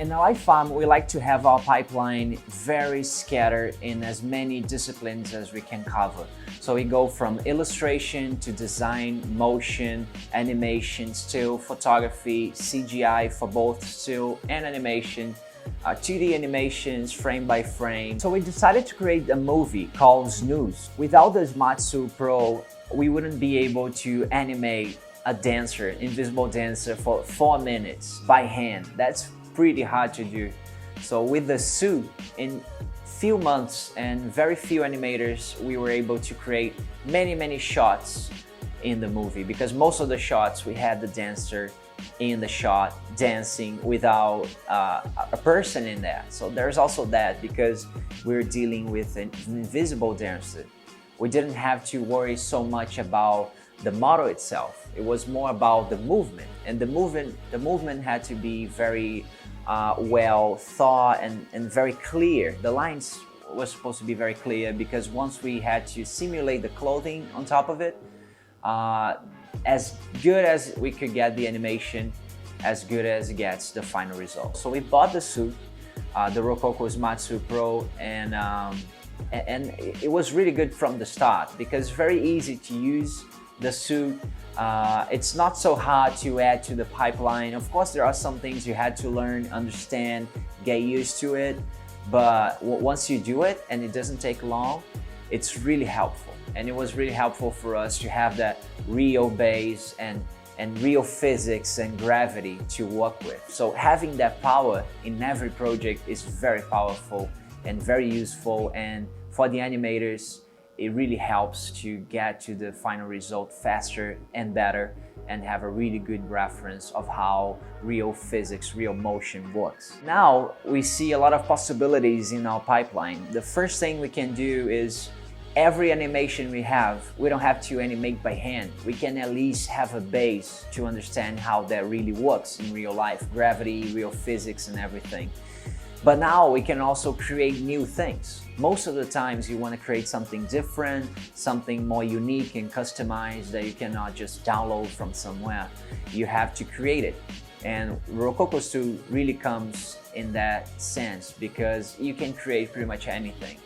In the Lightfarm, we like to have our pipeline very scattered in as many disciplines as we can cover. So we go from illustration to design, motion, animation, still, photography, CGI for both still and animation, 2D animations frame by frame. So we decided to create a movie called Snooze. Without the Smatsu Pro, we wouldn't be able to animate a dancer, invisible dancer, for 4 minutes by hand. That's pretty hard to do. So with the suit, in few months and very few animators, we were able to create many shots in the movie, because most of the shots we had the dancer in the shot dancing without a person in that. So there's also that, because we're dealing with an invisible dancer. We didn't have to worry so much about the model itself. It was more about the movement, and the movement had to be very well thought and very clear. The lines were supposed to be very clear, because once we had to simulate the clothing on top of it, as good as we could get the animation, as good as it gets the final result. So we bought the suit, the Rokoko Smatsu Pro, and it was really good from the start, because it's very easy to use the suit. It's not so hard to add to the pipeline. Of course, there are some things you had to learn, understand, get used to it, but once you do it, and it doesn't take long, it's really helpful. And it was really helpful for us to have that real base and real physics and gravity to work with. So having that power in every project is very powerful and very useful, and for the animators, it really helps to get to the final result faster and better, and have a really good reference of how real physics, real motion works. Now we see a lot of possibilities in our pipeline. The first thing we can do is every animation we don't have to animate by hand. We can at least have a base to understand how that really works in real life, gravity, real physics and everything. But now we can also create new things. Most of the times you want to create something different, something more unique and customized that you cannot just download from somewhere. You have to create it. And Rokoko suit really comes in that sense, because you can create pretty much anything.